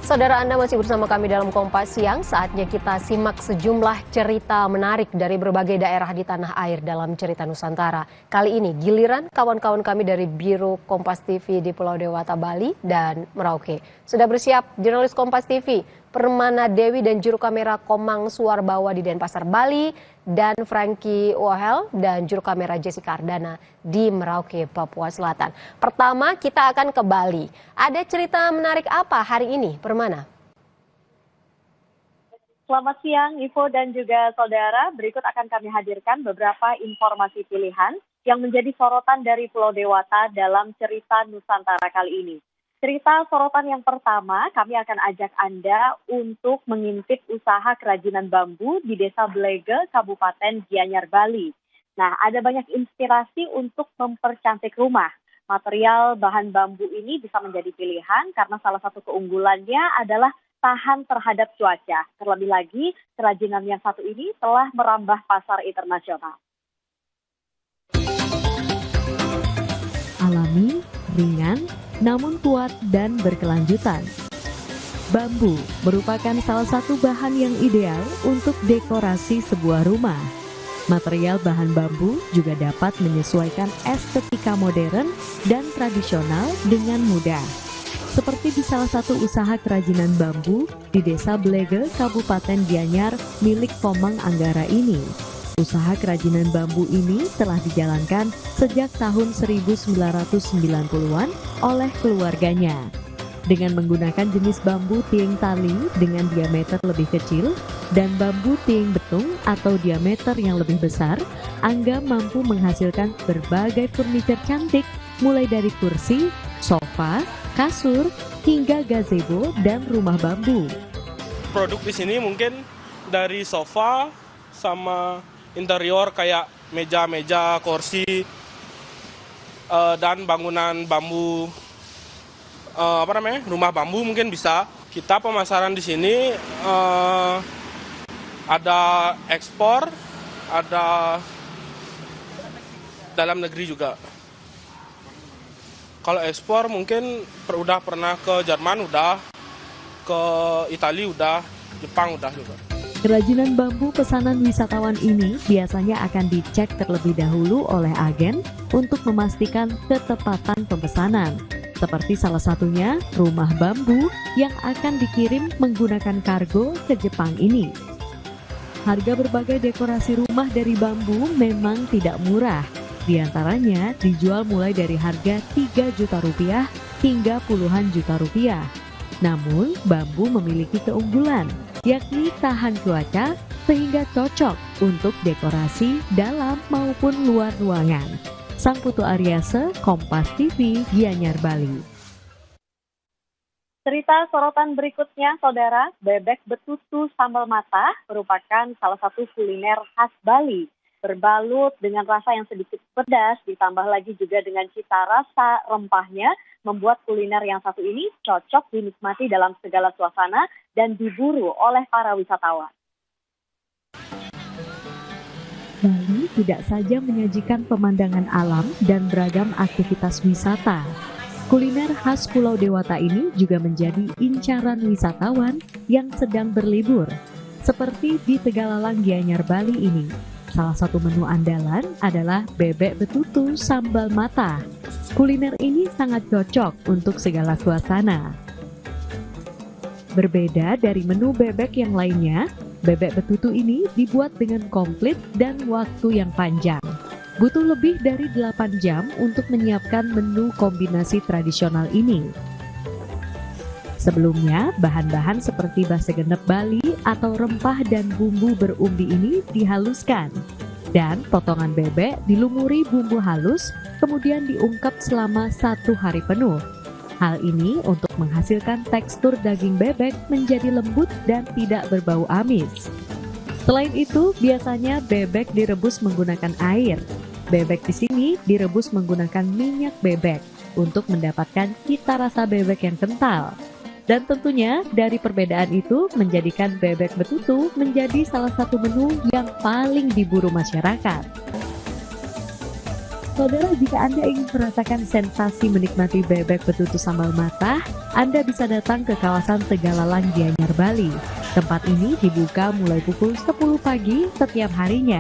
Saudara, Anda masih bersama kami dalam Kompas Siang. Saatnya kita simak sejumlah cerita menarik dari berbagai daerah di tanah air dalam cerita Nusantara. Kali ini giliran kawan-kawan kami dari Biro Kompas TV di Pulau Dewata, Bali dan Merauke. Sudah bersiap jurnalis Kompas TV Permana Dewi dan juru kamera Komang Suarbawa di Denpasar, Bali, dan Frankie Wahel dan juru kamera Jessica Ardana di Merauke, Papua Selatan. Pertama kita akan ke Bali. Ada cerita menarik apa hari ini, Permana? Selamat siang, Ivo dan juga saudara. Berikut akan kami hadirkan beberapa informasi pilihan yang menjadi sorotan dari Pulau Dewata dalam cerita Nusantara kali ini. Cerita sorotan yang pertama, kami akan ajak Anda untuk mengintip usaha kerajinan bambu di Desa Blege, Kabupaten Gianyar, Bali. Nah, ada banyak inspirasi untuk mempercantik rumah. Material bahan bambu ini bisa menjadi pilihan karena salah satu keunggulannya adalah tahan terhadap cuaca. Terlebih lagi, kerajinan yang satu ini telah merambah pasar internasional. Alami, ringan, namun kuat dan berkelanjutan. Bambu merupakan salah satu bahan yang ideal untuk dekorasi sebuah rumah. Material bahan bambu juga dapat menyesuaikan estetika modern dan tradisional dengan mudah. Seperti di salah satu usaha kerajinan bambu di Desa Blege, Kabupaten Gianyar milik Komang Anggara ini. Usaha kerajinan bambu ini telah dijalankan sejak tahun 1990-an oleh keluarganya. Dengan menggunakan jenis bambu tieng tali dengan diameter lebih kecil dan bambu tieng betung atau diameter yang lebih besar, Angga mampu menghasilkan berbagai furniture cantik mulai dari kursi, sofa, kasur, hingga gazebo dan rumah bambu. Produk di sini mungkin dari sofa sama interior kayak meja-meja, kursi, dan bangunan bambu, rumah bambu mungkin bisa. Kita pemasaran di sini ada ekspor, ada dalam negeri juga. Kalau ekspor mungkin udah pernah ke Jerman, udah ke Italia, udah Jepang, udah juga. Kerajinan bambu pesanan wisatawan ini biasanya akan dicek terlebih dahulu oleh agen untuk memastikan ketepatan pemesanan. Seperti salah satunya rumah bambu yang akan dikirim menggunakan kargo ke Jepang ini. Harga berbagai dekorasi rumah dari bambu memang tidak murah. Di antaranya dijual mulai dari harga 3 juta rupiah hingga puluhan juta rupiah. Namun bambu memiliki keunggulan, yakni tahan cuaca sehingga cocok untuk dekorasi dalam maupun luar ruangan. Sang Putu Aryase, Kompas TV, Gianyar, Bali. Cerita sorotan berikutnya, saudara, bebek betutu sambal mata merupakan salah satu kuliner khas Bali. Berbalut dengan rasa yang sedikit pedas, ditambah lagi juga dengan cita rasa rempahnya, membuat kuliner yang satu ini cocok dinikmati dalam segala suasana dan diburu oleh para wisatawan. Bali tidak saja menyajikan pemandangan alam dan beragam aktivitas wisata. Kuliner khas Pulau Dewata ini juga menjadi incaran wisatawan yang sedang berlibur. Seperti di Tegalalang Gianyar, Bali ini. Salah satu menu andalan adalah bebek betutu sambal mata. Kuliner ini sangat cocok untuk segala suasana. Berbeda dari menu bebek yang lainnya, bebek betutu ini dibuat dengan komplit dan waktu yang panjang. Butuh lebih dari 8 jam untuk menyiapkan menu kombinasi tradisional ini. Sebelumnya, bahan-bahan seperti base genep Bali atau rempah dan bumbu berumbi ini dihaluskan. Dan potongan bebek dilumuri bumbu halus, kemudian diungkep selama 1 hari penuh. Hal ini untuk menghasilkan tekstur daging bebek menjadi lembut dan tidak berbau amis. Selain itu, biasanya bebek direbus menggunakan air. Bebek di sini direbus menggunakan minyak bebek untuk mendapatkan cita rasa bebek yang kental. Dan tentunya dari perbedaan itu menjadikan bebek betutu menjadi salah satu menu yang paling diburu masyarakat. Saudara, jika Anda ingin merasakan sensasi menikmati bebek betutu sambal matah, Anda bisa datang ke kawasan Tegalalang Gianyar, Bali. Tempat ini dibuka mulai pukul 10 pagi setiap harinya.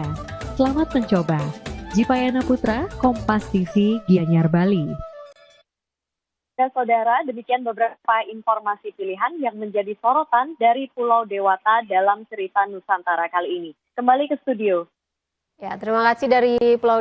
Selamat mencoba. Jipayana Putra, Kompas TV, Gianyar, Bali. Dan saudara, demikian beberapa informasi pilihan yang menjadi sorotan dari Pulau Dewata dalam cerita Nusantara kali ini. Kembali ke studio. Ya, terima kasih dari Pulau